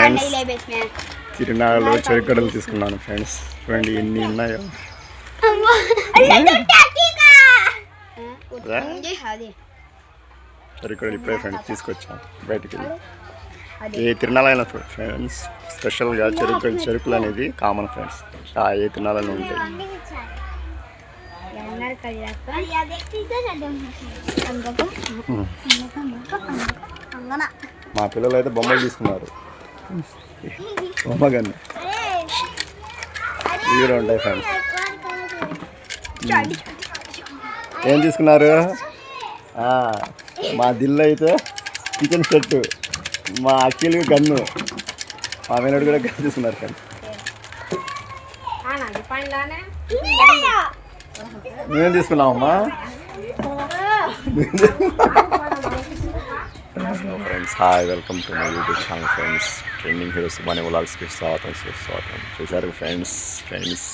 Friends తిరునాళ్ళలో చెరుకడలు తీసుకున్నాను friends. చూడండి ఎన్ని ఉన్నాయో. చెరుకడలు ఇప్పుడే ఫ్రెండ్స్ తీసుకొచ్చాం బయటికి. ఏ తిరునాళ్ళైనా ఫ్రెండ్స్ స్పెషల్గా చెరుకులు అనేది కామన్ ఫ్రెండ్స్. ఏ తిరునాళ్ళలో ఉంటాయి. మా పిల్లలు అయితే బొమ్మలు తీసుకున్నారు. బొమ్మగన్ను ఇవి కూడా ఉంటాయి ఫ్రెండ్స్. ఏం తీసుకున్నారు? మా దిల్లు అయితే కిచెన్ సెట్, మా అఖిల్ గన్ను, మా మేనడు కూడా గన్ను తీసుకున్నారు ఫ్రెండ్స్. నువ్వేం తీసుకున్నావమ్మా? Friends hi, welcome to my YouTube channel friends. Trending heroes money వ్లాగ్స్కి స్వాగతం సుస్వాగతం. చూసారు ఫ్రెండ్స్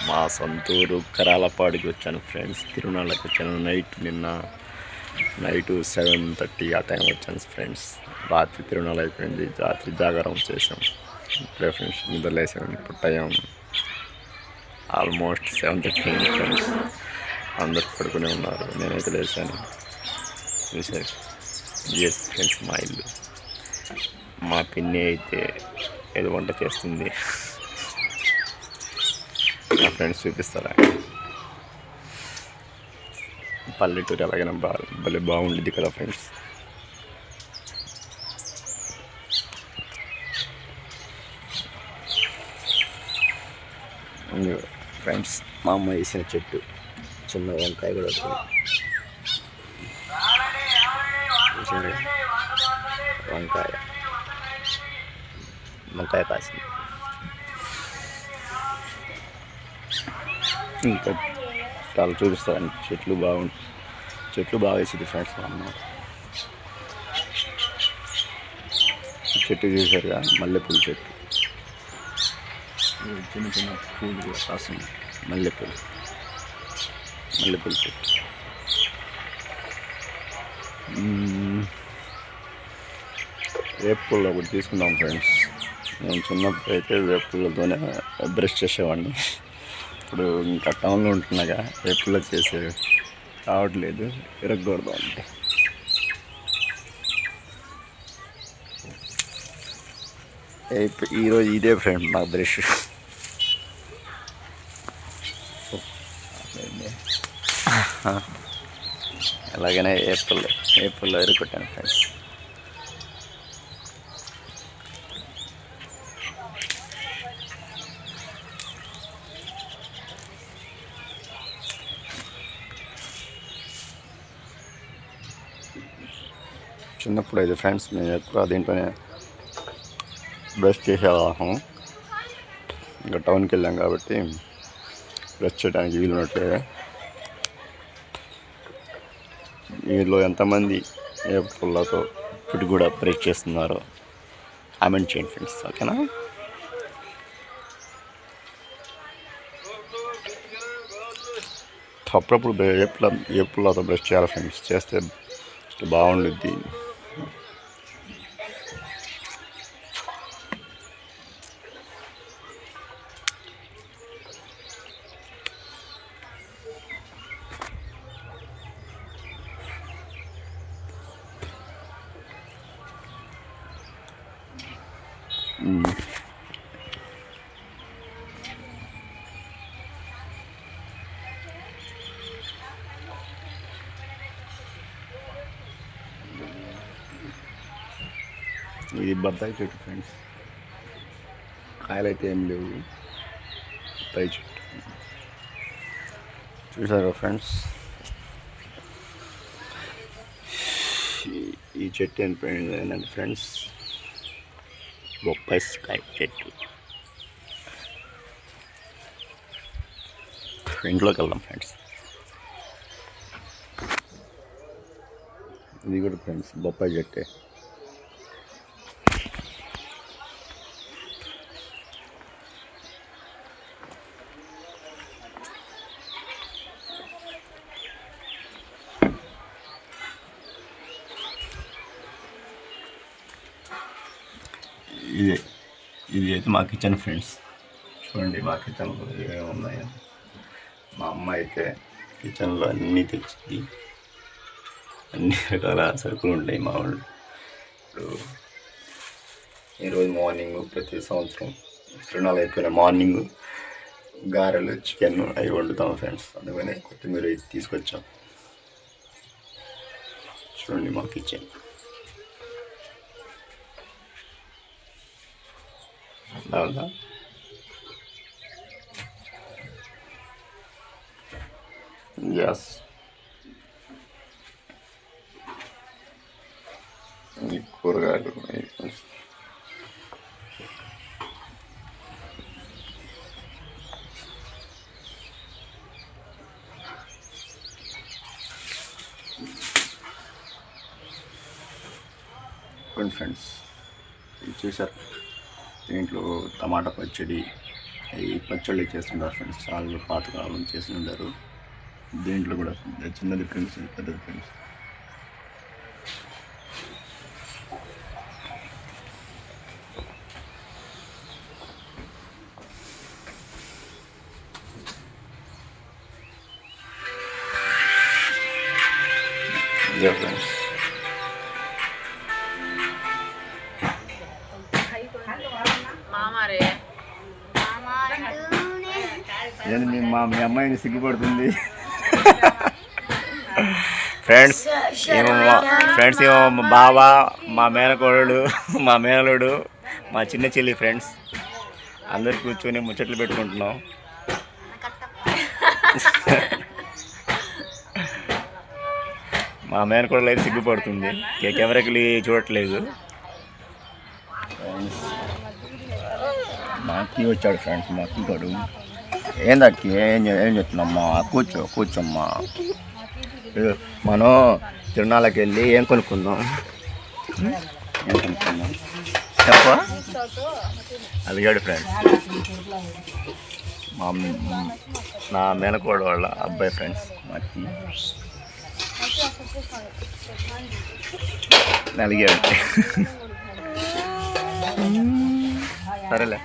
మా సొంతూరు కరాలపాడికి వచ్చాను ఫ్రెండ్స్. తిరునాళ్ళకి వచ్చాను. నిన్న నైట్ 7:30 ఆ టైం వచ్చాను ఫ్రెండ్స్. రాత్రి తిరునాళ్ళ అయిపోయింది. రాత్రి జాగారం చేసాం. ఇప్పుడే ఫ్రెండ్స్ నిద్రలేసాను. ఇప్పుడు టైం ఆల్మోస్ట్ 7:30 ఫ్రెండ్స్. అందరు పడుకునే ఉన్నారు. నేనైతే లేచాను. చూసారు ఎస్ ఫ్రెండ్స్, మా ఇల్లు. మా పిన్ని అయితే ఏదో వంట చేస్తుంది. నా ఫ్రెండ్స్ చూపిస్తారా? పల్లెటూరు ఎలాగైనా భలే బాగుండేది కదా ఫ్రెండ్స్. ఫ్రెండ్స్ మా అమ్మ వేసిన చెట్టు చిన్న వంకాయ కూడా వచ్చింది. వంకాయ కాసింది. ఇంకా చాలా చూపిస్తాను. చెట్లు బాగా వేసింది ఫ్రెండ్స్. మా అమ్మ చెట్టు చూసారుగా, మల్లెపూల చెట్టు. చిన్న చిన్న పూలు కూడా కాస్తుంది. మల్లెపూల చెట్టు. వేపుల్లో ఒకటి తీసుకున్నాం ఫ్రెండ్స్. నేను చిన్నప్పుడు అయితే వేపుల్లతోనే బ్రష్ చేసేవాడిని. ఇప్పుడు ఇంకా టౌన్లో ఉంటున్నాగా వేపుల్లో చేసే రావట్లేదు. విరగకూడదు అంటే ఈరోజు ఇదే ఫ్రెండ్ నా బ్రష్. ఎలాగైనా ఏపుల్లో ఎరుకొట్టాను ఫ్రెండ్స్. చిన్నప్పుడు అయితే ఫ్రెండ్స్ మేము ఎక్కువ దీంట్లోనే బ్రష్ చేసేవాళ్ళం. ఇంకా టౌన్కి వెళ్ళాం కాబట్టి బ్రష్ చేయడానికి వీలున్నట్లే. వీళ్ళు ఎంతమంది ఏ పుల్లతో ఇప్పుడు కూడా బ్రష్ చేస్తున్నారో కామెంట్ చేయండి ఫ్రెండ్స్, ఓకేనా? అప్పుడప్పుడు ఏ పుల్లతో బ్రష్ చేయాలి ఫ్రెండ్స్. చేస్తే బాగుండుద్ది. ఇది బత్తాయి చెట్టు ఫ్రెండ్స్. కాయలు అయితే ఏం లేవు. బత్తాయి చెట్టు చూసారా ఫ్రెండ్స్. ఈ చెట్టు ఏంటంటే ఫ్రెండ్స్ బొప్పాయి చెట్టు. ఇంట్లోకి వెళ్దాం ఫ్రెండ్స్. ఇది కూడా ఫ్రెండ్స్ బొప్పాయి చెట్టే. ఇదే ఇది అయితే మా కిచెన్ ఫ్రెండ్స్. చూడండి మా కిచెన్లో ఏమేమి ఉన్నాయో. మా అమ్మ అయితే కిచెన్లో అన్నీ తెచ్చింది. అన్ని రకాల సరుకులు ఉంటాయి మా వాళ్ళు. ఇప్పుడు ఈరోజు మార్నింగ్ ప్రతి సంవత్సరం తిరునాళ్ళు అయిపోయిన మార్నింగ్ గారెలు చికెన్ అవి వండుతాం ఫ్రెండ్స్. అందుకని కొత్తిమీర తీసుకొచ్చాం. చూడండి మా కిచెన్. అవునా ఎస్. ఈ కూరగాయలు ఫ్రెండ్స్ ఇది చేశారు. దీంట్లో టమాటా పచ్చడి ఈ పచ్చళ్ళు చేస్తుంటారు ఫ్రెండ్స్. చాలా పాతకాలం చేసి ఉంటారు. దీంట్లో కూడా చిన్నది ఫ్రెండ్స్, పెద్దది ఫ్రెండ్స్. ఇదే ఫ్రెండ్స్. ఏంటి మీ అమ్మాయిని సిగ్గుపడుతుంది ఫ్రెండ్స్. ఏమో మా బావ, మా మేనకోడలు, మా మేనలుడు, మా చిన్న చెల్లి ఫ్రెండ్స్ అందరు కూర్చొని ముచ్చట్లు పెట్టుకుంటున్నాం. మా మేనకోడలు అయితే సిగ్గుపడుతుంది, కెమెరాకి చూడట్లేదు. మా అక్కి వచ్చాడు ఫ్రెండ్స్. మా అక్కి కాడు ఏందక్కి ఏం చెప్తున్నామ్మా? కూర్చోమ్మా. మనం తిరునాళ్ళకి వెళ్ళి ఏం కొనుక్కుందాం? చెప్ప అదిగాడు ఫ్రెండ్స్. నా మేనకోడ వాళ్ళ అబ్బాయి ఫ్రెండ్స్. మట్టి అలిగాడు. సరేలే.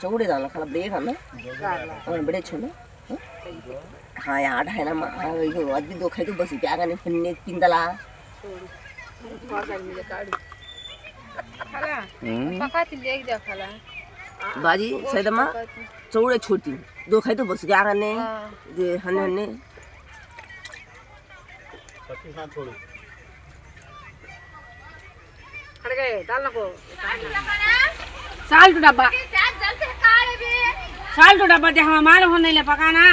चौड़े दाल खाला ब्रेक है ना और बड़े छोले हाँ यार है ना ये अभी दो खाई तो बस क्या करने फिरने तीन दला बाजी सही दमा चौड़े छोटी दो खाई तो बस क्या करने ये हने हने खड़गे डालना को साल टू डब्बा दे हम माल होने ले पकाना